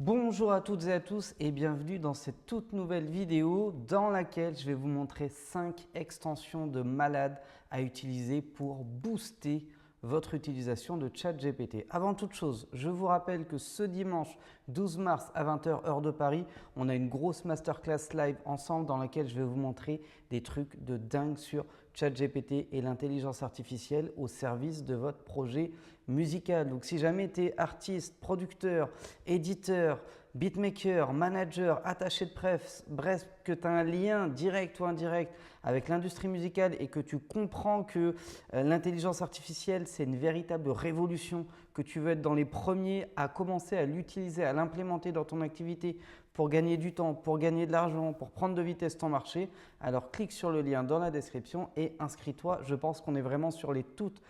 Bonjour à toutes et à tous et bienvenue dans cette toute nouvelle vidéo dans laquelle je vais vous montrer 5 extensions de malade à utiliser pour booster votre utilisation de ChatGPT. Avant toute chose, je vous rappelle que ce dimanche 12 mars à 20 h heure de Paris, on a une grosse masterclass live ensemble dans laquelle je vais vous montrer des trucs de dingue sur ChatGPT et l'intelligence artificielle au service de votre projet musical. Donc si jamais tu es artiste, producteur, éditeur, beatmaker, manager, attaché de presse, bref, que tu as un lien direct ou indirect avec l'industrie musicale et que tu comprends que l'intelligence artificielle, c'est une véritable révolution, que tu veux être dans les premiers à commencer à l'utiliser, à l'implémenter dans ton activité pour gagner du temps, pour gagner de l'argent, pour prendre de vitesse ton marché, alors clique sur le lien dans la description et inscris-toi. Je pense qu'on est vraiment sur les toutes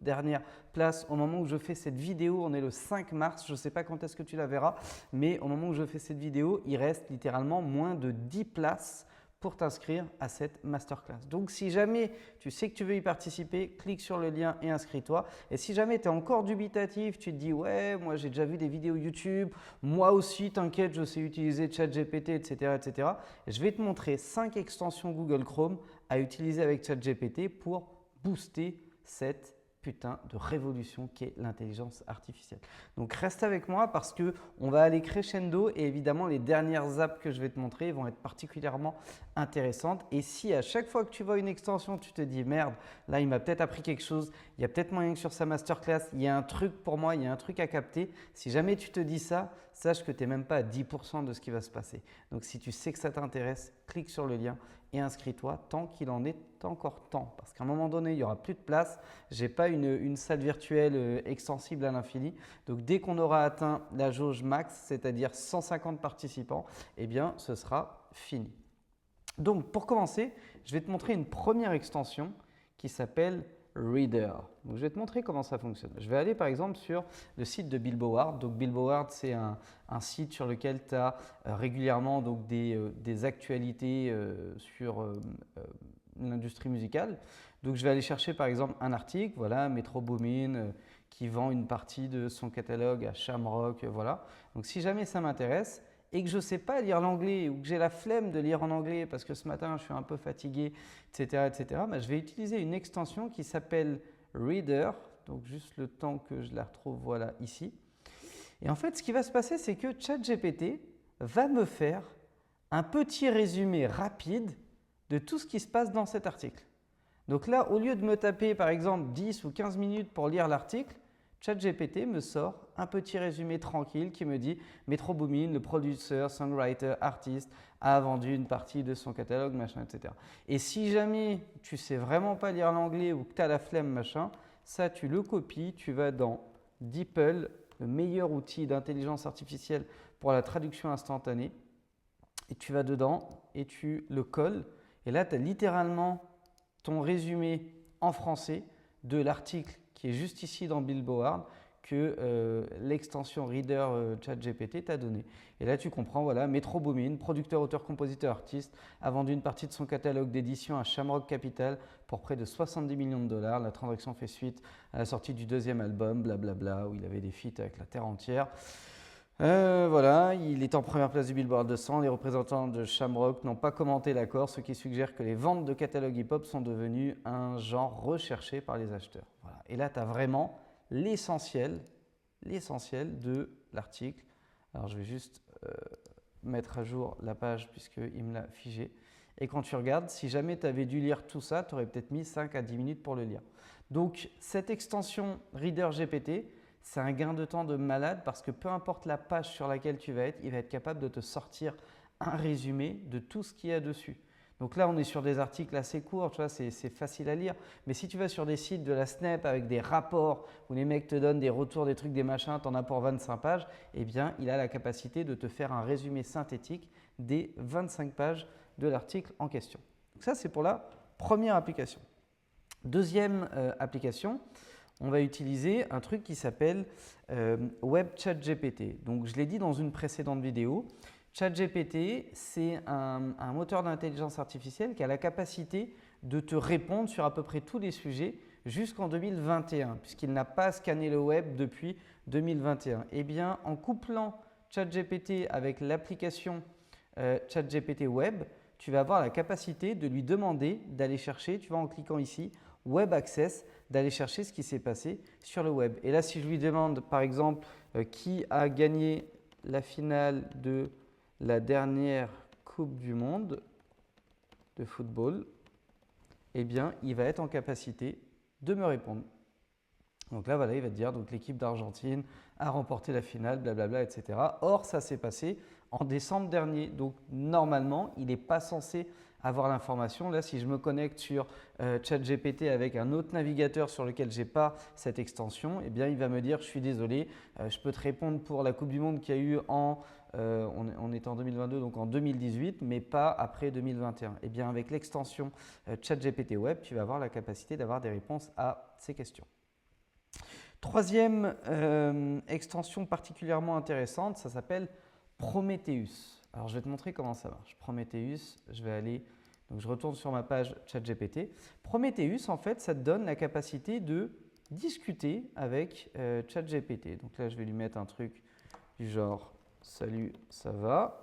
dernières places. Au moment où je fais cette vidéo, on est le 5 mars, je ne sais pas quand est-ce que tu la verras, mais au moment où je fais cette vidéo, il reste littéralement moins de 10 places pour t'inscrire à cette masterclass. Donc si jamais tu sais que tu veux y participer, clique sur le lien et inscris-toi. Et si jamais tu es encore dubitatif, tu te dis ouais, moi j'ai déjà vu des vidéos YouTube, moi aussi t'inquiète, je sais utiliser ChatGPT, etc. Et je vais te montrer 5 extensions Google Chrome à utiliser avec ChatGPT pour booster cette putain de révolution qu'est l'intelligence artificielle. Donc reste avec moi parce qu'on va aller crescendo et évidemment les dernières apps que je vais te montrer vont être particulièrement intéressantes. Et si à chaque fois que tu vois une extension, tu te dis merde, là il m'a peut-être appris quelque chose, il y a peut-être moyen que sur sa masterclass, il y a un truc pour moi, il y a un truc à capter. Si jamais tu te dis ça, sache que tu n'es même pas à 10% de ce qui va se passer. Donc si tu sais que ça t'intéresse, clique sur le lien et inscris-toi tant qu'il en est encore temps. Parce qu'à un moment donné, il n'y aura plus de place. Je n'ai pas une salle virtuelle extensible à l'infini. Donc dès qu'on aura atteint la jauge max, c'est-à-dire 150 participants, eh bien ce sera fini. Donc pour commencer, je vais te montrer une première extension qui s'appelle Reader. Donc, je vais te montrer comment ça fonctionne. Je vais aller par exemple sur le site de Billboard. Donc Billboard, c'est un site sur lequel tu as régulièrement donc, des actualités sur l'industrie musicale. Donc je vais aller chercher par exemple un article, voilà, Metro Boomin qui vend une partie de son catalogue à Shamrock, voilà. Donc si jamais ça m'intéresse et que je ne sais pas lire l'anglais ou que j'ai la flemme de lire en anglais parce que ce matin je suis un peu fatigué, etc., bah, je vais utiliser une extension qui s'appelle Reader. Donc juste le temps que je la retrouve, voilà, ici. Et en fait, ce qui va se passer, c'est que ChatGPT va me faire un petit résumé rapide de tout ce qui se passe dans cet article. Donc là, au lieu de me taper par exemple 10 ou 15 minutes pour lire l'article, ChatGPT me sort un petit résumé tranquille qui me dit Metro Boomin, le producteur, songwriter, artiste, a vendu une partie de son catalogue, machin, etc. Et si jamais tu sais vraiment pas lire l'anglais ou que tu as la flemme, machin, ça tu le copies, tu vas dans DeepL, le meilleur outil d'intelligence artificielle pour la traduction instantanée, et tu vas dedans et tu le colles. Et là, tu as littéralement ton résumé en français de l'article qui est juste ici dans Billboard que l'extension Reader ChatGPT t'a donné. Et là, tu comprends, voilà, Metro Boomin, producteur, auteur, compositeur, artiste, a vendu une partie de son catalogue d'édition à Shamrock Capital pour près de 70 millions de dollars. La transaction fait suite à la sortie du deuxième album, blablabla, où il avait des feats avec la terre entière. Voilà, il est en première place du Billboard 200. Les représentants de Shamrock n'ont pas commenté l'accord, ce qui suggère que les ventes de catalogues hip-hop sont devenues un genre recherché par les acheteurs. Voilà. Et là, tu as vraiment l'essentiel de l'article. Alors, je vais juste mettre à jour la page puisqu'il me l'a figé. Et quand tu regardes, si jamais tu avais dû lire tout ça, tu aurais peut-être mis 5 à 10 minutes pour le lire. Donc, cette extension Reader GPT, c'est un gain de temps de malade parce que peu importe la page sur laquelle tu vas être, il va être capable de te sortir un résumé de tout ce qu'il y a dessus. Donc là, on est sur des articles assez courts, tu vois, c'est facile à lire. Mais si tu vas sur des sites de la Snap avec des rapports où les mecs te donnent des retours, des trucs, des machins, tu en as pour 25 pages, eh bien, il a la capacité de te faire un résumé synthétique des 25 pages de l'article en question. Donc ça, c'est pour la première application. Deuxième application, on va utiliser un truc qui s'appelle Web ChatGPT. Donc, je l'ai dit dans une précédente vidéo, ChatGPT, c'est un moteur d'intelligence artificielle qui a la capacité de te répondre sur à peu près tous les sujets jusqu'en 2021, puisqu'il n'a pas scanné le web depuis 2021. Eh bien, en couplant ChatGPT avec l'application ChatGPT Web, tu vas avoir la capacité de lui demander d'aller chercher, tu vois en cliquant ici, Web Access, d'aller chercher ce qui s'est passé sur le web. Et là, si je lui demande par exemple qui a gagné la finale de la dernière Coupe du Monde de football, eh bien, il va être en capacité de me répondre. Donc là, voilà, il va te dire donc l'équipe d'Argentine a remporté la finale, blablabla, etc. Or, ça s'est passé en décembre dernier. Donc, normalement, il n'est pas censé avoir l'information. Là, si je me connecte sur ChatGPT avec un autre navigateur sur lequel je n'ai pas cette extension, eh bien, il va me dire, je suis désolé, je peux te répondre pour la Coupe du Monde qu'il y a eu on est en 2022, donc en 2018, mais pas après 2021. Eh bien, avec l'extension ChatGPT Web, tu vas avoir la capacité d'avoir des réponses à ces questions. Troisième extension particulièrement intéressante, ça s'appelle Prometheus. Alors, je vais te montrer comment ça marche. Prometheus, je vais aller, donc je retourne sur ma page ChatGPT. Prometheus, en fait, ça te donne la capacité de discuter avec ChatGPT. Donc là, je vais lui mettre un truc du genre « Salut, ça va ?»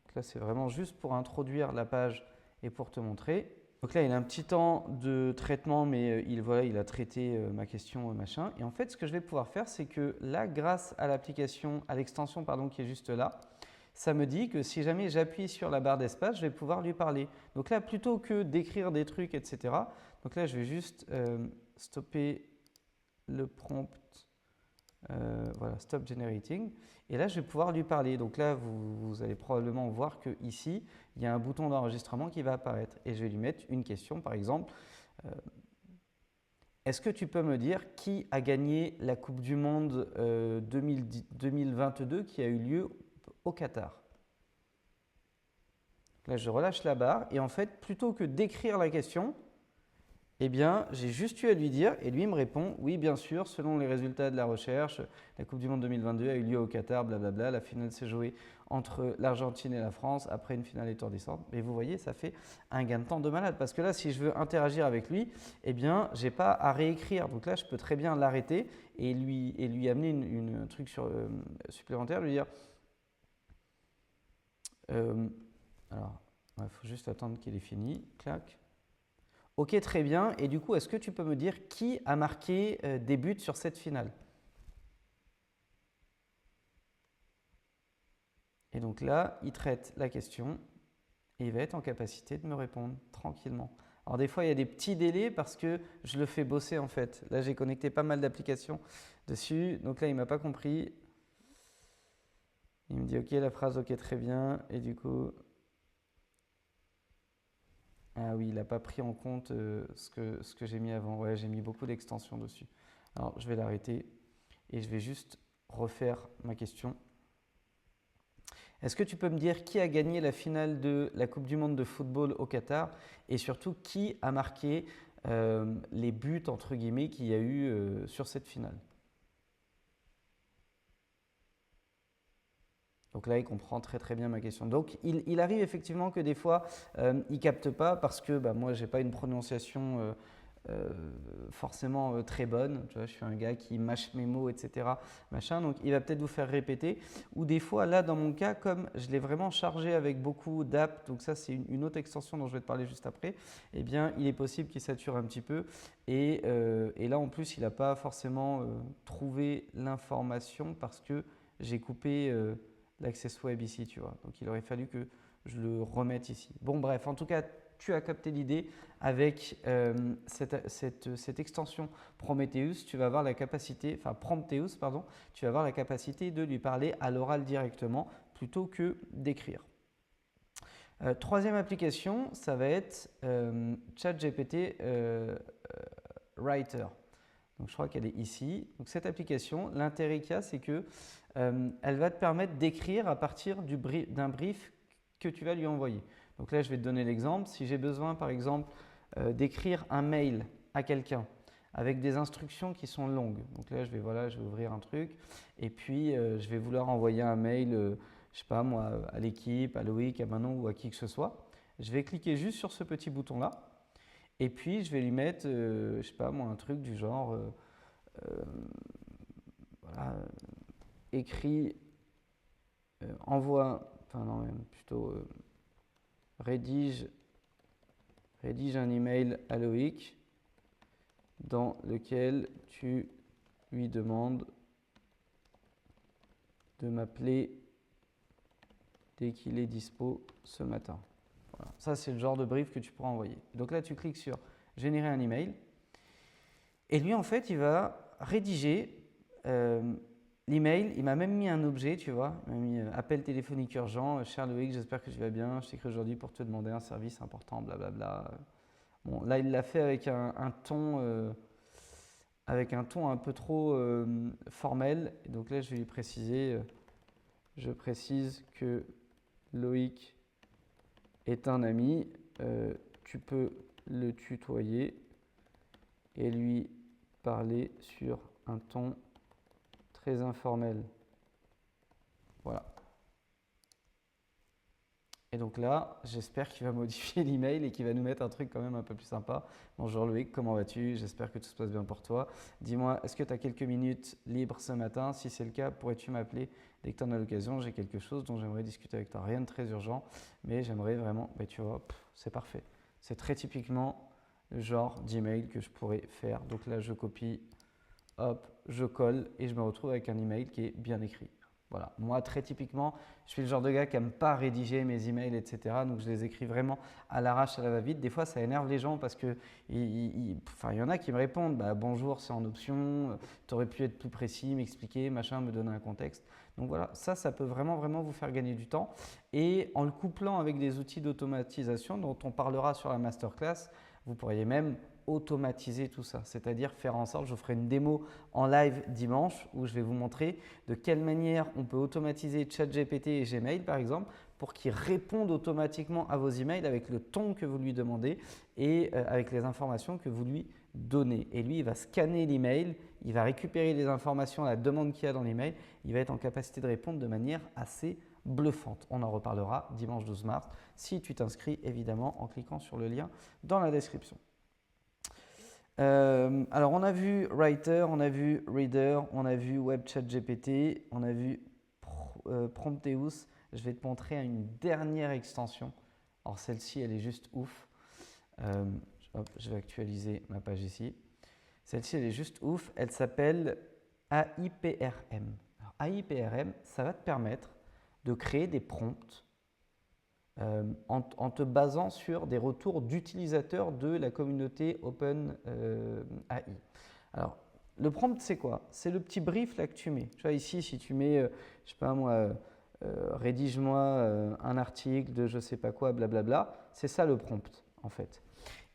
Donc là, c'est vraiment juste pour introduire la page et pour te montrer. Donc là, il a un petit temps de traitement, mais voilà, il a traité ma question, machin. Et en fait, ce que je vais pouvoir faire, c'est que là, grâce à l'application, à l'extension pardon, qui est juste là, ça me dit que si jamais j'appuie sur la barre d'espace, je vais pouvoir lui parler. Donc là, plutôt que d'écrire des trucs, etc., donc là, je vais juste stopper le prompt, voilà, stop generating. Et là, je vais pouvoir lui parler. Donc là, vous allez probablement voir qu'ici, il y a un bouton d'enregistrement qui va apparaître. Et je vais lui mettre une question, par exemple. Est-ce que tu peux me dire qui a gagné la Coupe du Monde 2022 qui a eu lieu au Qatar? Là, je relâche la barre. Et en fait, plutôt que d'écrire la question, eh bien, j'ai juste eu à lui dire, et lui me répond, oui, bien sûr, selon les résultats de la recherche, la Coupe du Monde 2022 a eu lieu au Qatar, blablabla, la finale s'est jouée entre l'Argentine et la France, après une finale étourdissante. Mais vous voyez, ça fait un gain de temps de malade, parce que là, si je veux interagir avec lui, eh bien, je n'ai pas à réécrire. Donc là, je peux très bien l'arrêter et lui amener un truc supplémentaire, lui dire, alors, il faut juste attendre qu'il ait fini, clac. Ok, très bien. Et du coup, est-ce que tu peux me dire qui a marqué des buts sur cette finale? Et donc là, il traite la question et il va être en capacité de me répondre tranquillement. Alors des fois, il y a des petits délais parce que je le fais bosser en fait. Là, j'ai connecté pas mal d'applications dessus. Donc là, il ne m'a pas compris. Il me dit ok, la phrase, ok, très bien. Et du coup… Ah oui, il n'a pas pris en compte ce que j'ai mis avant. Ouais, j'ai mis beaucoup d'extensions dessus. Alors, je vais l'arrêter et je vais juste refaire ma question. Est-ce que tu peux me dire qui a gagné la finale de la Coupe du Monde de football au Qatar et surtout qui a marqué les buts entre guillemets qu'il y a eu sur cette finale? Donc là, il comprend très très bien ma question. Donc il arrive effectivement que des fois, il ne capte pas parce que moi, je n'ai pas une prononciation forcément très bonne. Tu vois, je suis un gars qui mâche mes mots, etc. Machin, donc il va peut-être vous faire répéter. Ou des fois, là, dans mon cas, comme je l'ai vraiment chargé avec beaucoup d'apps, donc ça, c'est une autre extension dont je vais te parler juste après, eh bien, il est possible qu'il sature un petit peu. Et là, en plus, il n'a pas forcément trouvé l'information parce que j'ai coupé… l'access web ici, tu vois. Donc, il aurait fallu que je le remette ici. Bon, bref, en tout cas, tu as capté l'idée. Avec cette extension Prometheus, tu vas avoir la capacité, enfin Prometheus, pardon, tu vas avoir la capacité de lui parler à l'oral directement plutôt que d'écrire. Troisième application, ça va être ChatGPT Writer. Donc, je crois qu'elle est ici. Donc, cette application, l'intérêt qu'il y a, c'est que elle va te permettre d'écrire à partir d'un brief que tu vas lui envoyer. Donc là, je vais te donner l'exemple. Si j'ai besoin, par exemple, d'écrire un mail à quelqu'un avec des instructions qui sont longues. Donc là, je vais ouvrir un truc et puis je vais vouloir envoyer un mail, je sais pas moi, à l'équipe, à Loïc, à Manon ou à qui que ce soit. Je vais cliquer juste sur ce petit bouton-là et puis je vais lui mettre, je sais pas moi, un truc du genre, voilà, écrit enfin non, même plutôt rédige un email à Loïc dans lequel tu lui demandes de m'appeler dès qu'il est dispo ce matin. Voilà. Ça, c'est le genre de brief que tu pourras envoyer. Donc là, tu cliques sur générer un email. Et lui, en fait, il va rédiger l'email. Il m'a même mis un objet, tu vois. Il m'a mis appel téléphonique urgent. Cher Loïc, j'espère que tu vas bien. Je t'écris aujourd'hui pour te demander un service important, blablabla. Bon, là, il l'a fait avec un ton un peu trop formel. Et donc là, je vais lui préciser, je précise que Loïc est un ami, tu peux le tutoyer et lui parler sur un ton très informel. Voilà. Et donc là, j'espère qu'il va modifier l'email et qu'il va nous mettre un truc quand même un peu plus sympa. Bonjour Loïc, comment vas-tu? J'espère que tout se passe bien pour toi. Dis-moi, est-ce que tu as quelques minutes libres ce matin? Si c'est le cas, pourrais-tu m'appeler dès que tu en as l'occasion? J'ai quelque chose dont j'aimerais discuter avec toi. Rien de très urgent, mais j'aimerais vraiment… Mais tu vois, c'est parfait. C'est très typiquement le genre d'email que je pourrais faire. Donc là, je copie, hop, je colle et je me retrouve avec un email qui est bien écrit. Voilà. Moi, très typiquement, je suis le genre de gars qui n'aime pas rédiger mes emails, etc. Donc, je les écris vraiment à l'arrache, à la va-vite. Des fois, ça énerve les gens parce qu'il y en a qui me répondent bah, « Bonjour, c'est en option, tu aurais pu être plus précis, m'expliquer, machin, me donner un contexte. » Donc voilà, ça peut vraiment vous faire gagner du temps. Et en le couplant avec des outils d'automatisation dont on parlera sur la masterclass, vous pourriez même automatiser tout ça, c'est-à-dire faire en sorte, je ferai une démo en live dimanche où je vais vous montrer de quelle manière on peut automatiser ChatGPT et Gmail par exemple pour qu'ils répondent automatiquement à vos emails avec le ton que vous lui demandez et avec les informations que vous lui donnez. Et lui, il va scanner l'email, il va récupérer les informations, la demande qu'il y a dans l'email, il va être en capacité de répondre de manière assez bluffante. On en reparlera dimanche 12 mars si tu t'inscris évidemment en cliquant sur le lien dans la description. Alors, on a vu Writer, on a vu Reader, on a vu Web Chat GPT, on a vu Prometheus. Je vais te montrer une dernière extension. Alors, celle-ci, elle est juste ouf. Hop, je vais actualiser ma page ici. Celle-ci, elle est juste ouf. Elle s'appelle AIPRM. Alors, AIPRM, ça va te permettre de créer des prompts en te basant sur des retours d'utilisateurs de la communauté OpenAI. Alors, le prompt, c'est quoi? C'est le petit brief là que tu mets. Tu vois, ici, si tu mets, je sais pas moi, rédige-moi un article de je sais pas quoi, blablabla, c'est ça le prompt en fait.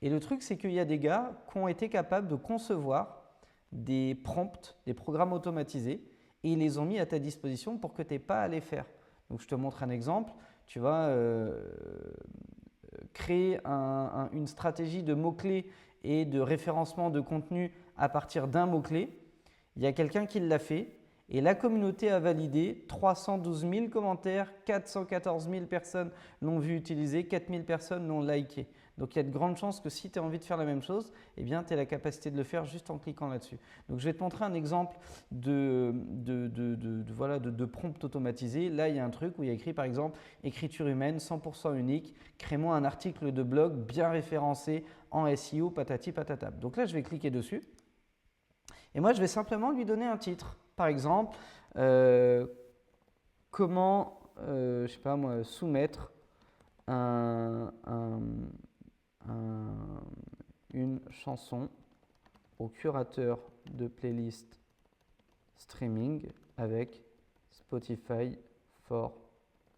Et le truc, c'est qu'il y a des gars qui ont été capables de concevoir des prompts, des programmes automatisés, et ils les ont mis à ta disposition pour que tu n'aies pas à les faire. Donc, je te montre un exemple. Tu vas créer une stratégie de mots-clés et de référencement de contenu à partir d'un mot-clé. Il y a quelqu'un qui l'a fait et la communauté a validé. 312 000 commentaires, 414 000 personnes l'ont vu utiliser, 4 000 personnes l'ont liké. Donc, il y a de grandes chances que si tu as envie de faire la même chose, eh bien, tu as la capacité de le faire juste en cliquant là-dessus. Donc, je vais te montrer un exemple de prompt automatisé. Là, il y a un truc où il y a écrit, par exemple, écriture humaine 100% unique, crée-moi un article de blog bien référencé en SEO, patati patata. Donc là, je vais cliquer dessus. Et moi, je vais simplement lui donner un titre. Par exemple, comment, je sais pas moi, soumettre une chanson au curateur de playlist streaming avec Spotify for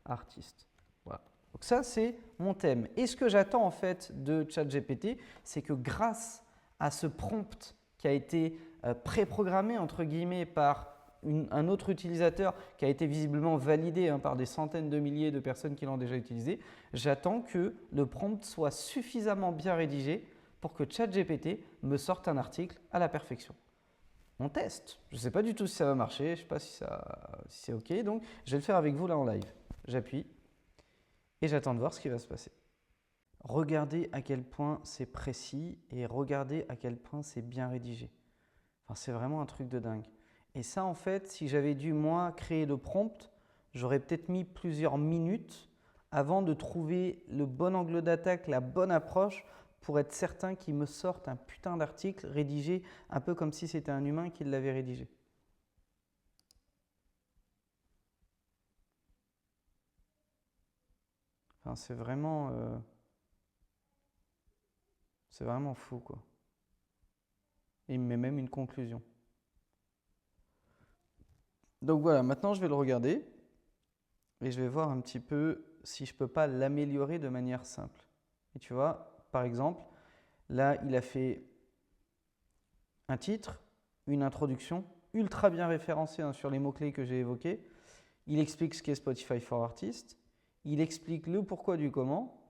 Artists. Voilà. Donc ça, c'est mon thème. Et ce que j'attends en fait de ChatGPT, c'est que grâce à ce prompt qui a été préprogrammé entre guillemets par un autre utilisateur qui a été visiblement validé par des centaines de milliers de personnes qui l'ont déjà utilisé, j'attends que le prompt soit suffisamment bien rédigé pour que ChatGPT me sorte un article à la perfection. On teste. Je ne sais pas du tout si ça va marcher, je ne sais pas si c'est OK, donc je vais le faire avec vous là en live. J'appuie et j'attends de voir ce qui va se passer. Regardez à quel point c'est précis et regardez à quel point c'est bien rédigé. Enfin, c'est vraiment un truc de dingue. Et ça, en fait, si j'avais dû, moi, créer le prompt, j'aurais peut-être mis plusieurs minutes avant de trouver le bon angle d'attaque, la bonne approche pour être certain qu'il me sorte un putain d'article rédigé un peu comme si c'était un humain qui l'avait rédigé. Enfin, c'est vraiment fou, quoi. Et il me met même une conclusion. Donc voilà, maintenant je vais le regarder et je vais voir un petit peu si je ne peux pas l'améliorer de manière simple. Et tu vois, par exemple, là, il a fait un titre, une introduction, ultra bien référencée sur les mots-clés que j'ai évoqués. Il explique ce qu'est Spotify for Artists. Il explique le pourquoi du comment.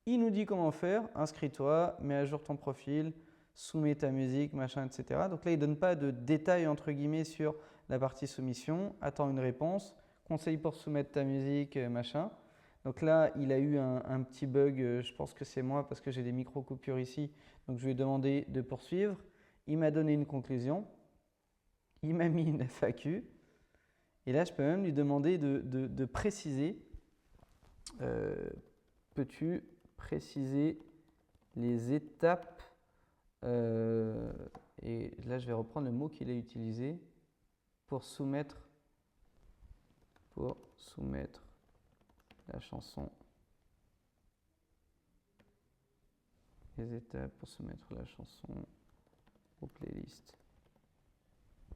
Il nous dit comment faire. Inscris-toi, mets à jour ton profil, soumets ta musique, machin, etc. Donc là, il ne donne pas de détails, entre guillemets, sur la partie soumission. Attends une réponse. Conseil pour soumettre ta musique, machin. Donc là, il a eu un petit bug. Je pense que c'est moi parce que j'ai des micro-coupures ici. Donc je lui ai demandé de poursuivre. Il m'a donné une conclusion. Il m'a mis une FAQ. Et là, je peux même lui demander de préciser. Peux-tu préciser les étapes et là, je vais reprendre le mot qu'il a utilisé pour soumettre la chanson. Les étapes pour soumettre la chanson aux playlists.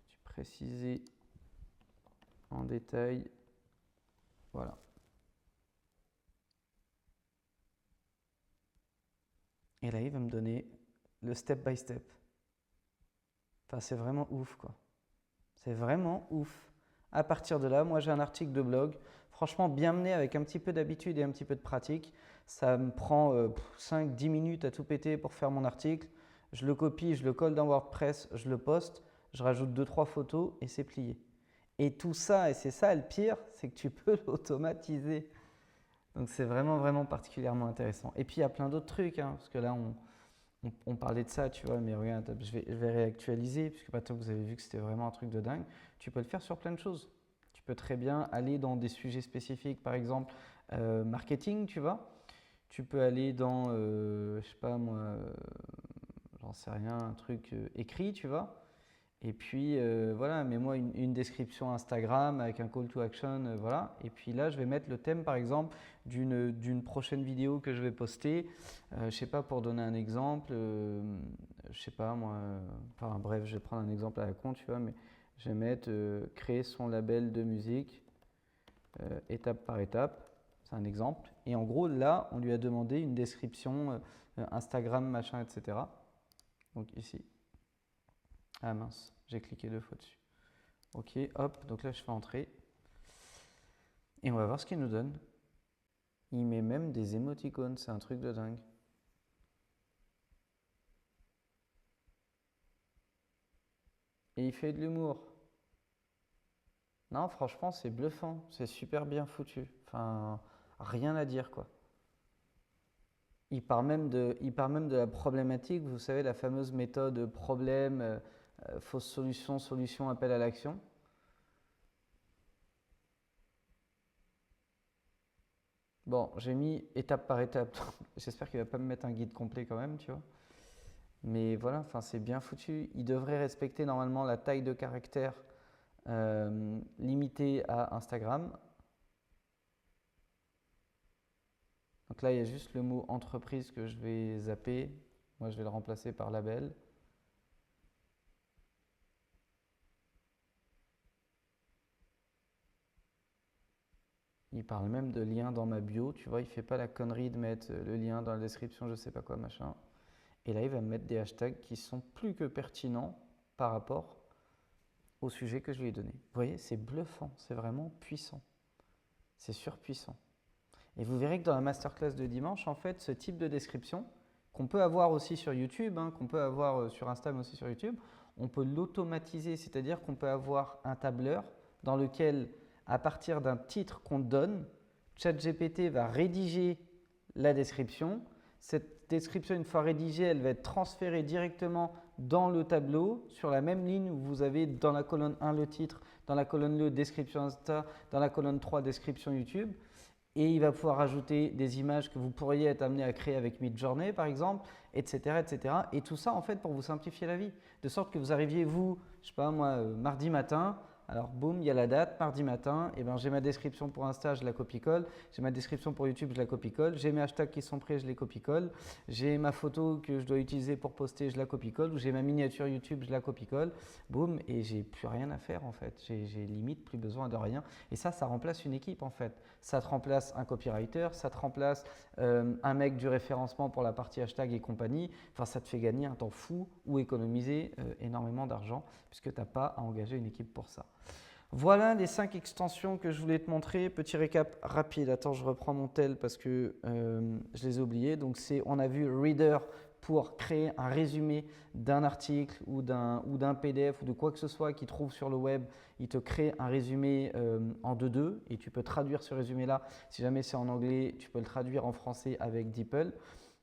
Tu préciser en détail. Voilà. Et là, il va me donner le step by step. Enfin, c'est vraiment ouf, quoi. C'est vraiment ouf. À partir de là, moi, j'ai un article de blog, franchement bien mené avec un petit peu d'habitude et un petit peu de pratique. Ça me prend 5-10 minutes à tout péter pour faire mon article. Je le copie, je le colle dans WordPress, je le poste, je rajoute 2-3 photos et c'est plié. Et tout ça, et c'est ça le pire, c'est que tu peux l'automatiser. Donc c'est vraiment, vraiment particulièrement intéressant. Et puis il y a plein d'autres trucs, hein, parce que là, on parlait de ça, tu vois, mais regarde, je vais réactualiser, puisque maintenant vous avez vu que c'était vraiment un truc de dingue. Tu peux le faire sur plein de choses. Tu peux très bien aller dans des sujets spécifiques, par exemple, marketing, tu vois. Tu peux aller dans, je sais pas moi, j'en sais rien, un truc écrit, tu vois. Et puis voilà, mets-moi une description Instagram avec un call to action, voilà. Et puis là, je vais mettre le thème par exemple d'une prochaine vidéo que je vais poster. Je sais pas, pour donner un exemple, je sais pas moi, enfin bref, je vais prendre un exemple à la con, tu vois, mais je vais mettre créer son label de musique étape par étape. C'est un exemple. Et en gros, là, on lui a demandé une description Instagram, machin, etc. Donc ici. Ah mince, j'ai cliqué 2 fois dessus. Ok, hop, donc là je fais entrer. Et on va voir ce qu'il nous donne. Il met même des émoticônes, c'est un truc de dingue. Et il fait de l'humour. Non, franchement, c'est bluffant, c'est super bien foutu. Enfin, rien à dire, quoi. Il part même de la problématique, vous savez, la fameuse méthode problème, fausse solution, solution, appel à l'action. Bon, j'ai mis étape par étape. J'espère qu'il ne va pas me mettre un guide complet quand même, tu vois. Mais voilà, enfin, c'est bien foutu. Il devrait respecter normalement la taille de caractère limitée à Instagram. Donc là, il y a juste le mot entreprise que je vais zapper. Moi, je vais le remplacer par label. Il parle même de lien dans ma bio, tu vois, il ne fait pas la connerie de mettre le lien dans la description, je ne sais pas quoi, machin. Et là, il va me mettre des hashtags qui sont plus que pertinents par rapport au sujet que je lui ai donné. Vous voyez, c'est bluffant, c'est vraiment puissant. C'est surpuissant. Et vous verrez que dans la masterclass de dimanche, en fait, ce type de description, qu'on peut avoir aussi sur YouTube, hein, qu'on peut avoir sur Insta, mais aussi sur YouTube, on peut l'automatiser, c'est-à-dire qu'on peut avoir un tableur dans lequel, à partir d'un titre qu'on donne, ChatGPT va rédiger la description. Cette description, une fois rédigée, elle va être transférée directement dans le tableau, sur la même ligne où vous avez dans la colonne 1 le titre, dans la colonne 2 description Insta, dans la colonne 3 description YouTube. Et il va pouvoir ajouter des images que vous pourriez être amené à créer avec Midjourney par exemple, etc., etc. Et tout ça en fait pour vous simplifier la vie, de sorte que vous arriviez vous, je sais pas moi, mardi matin. Alors, boum, il y a la date, mardi matin, et ben, j'ai ma description pour Insta, je la copie-colle. J'ai ma description pour YouTube, je la copie-colle. J'ai mes hashtags qui sont prêts, je les copie-colle. J'ai ma photo que je dois utiliser pour poster, je la copie-colle. Ou j'ai ma miniature YouTube, je la copie-colle. Boum, et j'ai plus rien à faire en fait. J'ai limite plus besoin de rien. Et ça remplace une équipe en fait. Ça te remplace un copywriter, ça te remplace un mec du référencement pour la partie hashtag et compagnie. Enfin, ça te fait gagner un temps fou ou économiser énormément d'argent puisque tu n'as pas à engager une équipe pour ça. Voilà les 5 extensions que je voulais te montrer. Petit récap rapide. Attends, je reprends mon tel parce que je les ai oubliés. Donc, on a vu Reader pour créer un résumé d'un article ou d'un PDF ou de quoi que ce soit qu'il trouve sur le web. Il te crée un résumé en 2.2 et tu peux traduire ce résumé-là. Si jamais c'est en anglais, tu peux le traduire en français avec DeepL.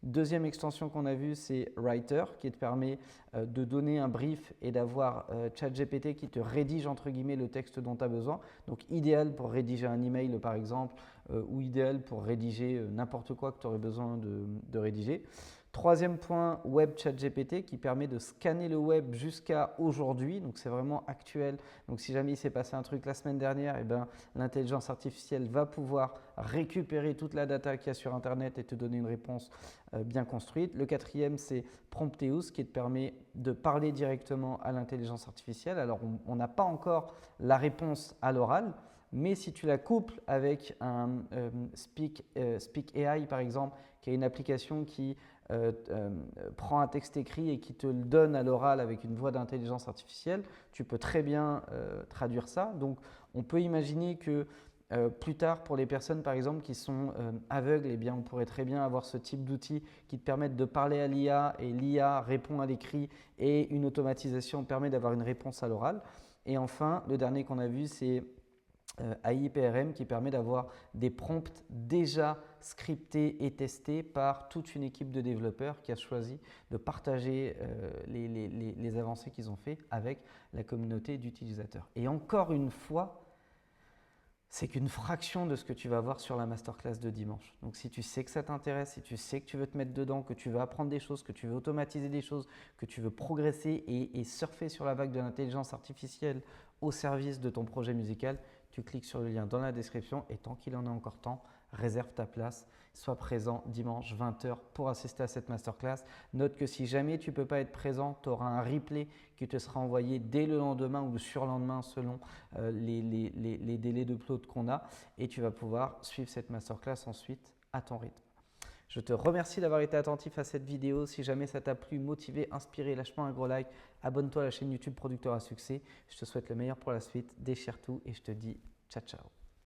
Deuxième extension qu'on a vue, c'est Writer qui te permet de donner un brief et d'avoir ChatGPT qui te rédige entre guillemets le texte dont tu as besoin. Donc idéal pour rédiger un email par exemple ou idéal pour rédiger n'importe quoi que tu aurais besoin de rédiger. Troisième point, Web ChatGPT qui permet de scanner le web jusqu'à aujourd'hui, donc c'est vraiment actuel. Donc si jamais il s'est passé un truc la semaine dernière, eh ben, l'intelligence artificielle va pouvoir récupérer toute la data qu'il y a sur Internet et te donner une réponse bien construite. Le quatrième, c'est Prometheus qui te permet de parler directement à l'intelligence artificielle. Alors on n'a pas encore la réponse à l'oral, mais si tu la couples avec un Speak AI par exemple, qui est une application qui prend un texte écrit et qui te le donne à l'oral avec une voix d'intelligence artificielle, tu peux très bien traduire ça. Donc, on peut imaginer que plus tard, pour les personnes par exemple qui sont aveugles, eh bien, on pourrait très bien avoir ce type d'outils qui te permettent de parler à l'IA et l'IA répond à l'écrit et une automatisation permet d'avoir une réponse à l'oral. Et enfin, le dernier qu'on a vu, c'est AI PRM qui permet d'avoir des prompts déjà scriptés et testés par toute une équipe de développeurs qui a choisi de partager les avancées qu'ils ont fait avec la communauté d'utilisateurs. Et encore une fois, c'est qu'une fraction de ce que tu vas voir sur la masterclass de dimanche. Donc si tu sais que ça t'intéresse, si tu sais que tu veux te mettre dedans, que tu veux apprendre des choses, que tu veux automatiser des choses, que tu veux progresser et surfer sur la vague de l'intelligence artificielle au service de ton projet musical, tu cliques sur le lien dans la description et tant qu'il en est encore temps, réserve ta place, sois présent dimanche 20h pour assister à cette masterclass. Note que si jamais tu ne peux pas être présent, tu auras un replay qui te sera envoyé dès le lendemain ou le surlendemain selon les délais d'upload qu'on a et tu vas pouvoir suivre cette masterclass ensuite à ton rythme. Je te remercie d'avoir été attentif à cette vidéo. Si jamais ça t'a plu, motivé, inspiré, lâche-moi un gros like. Abonne-toi à la chaîne YouTube Producteur à Succès. Je te souhaite le meilleur pour la suite. Déchire tout et je te dis ciao, ciao.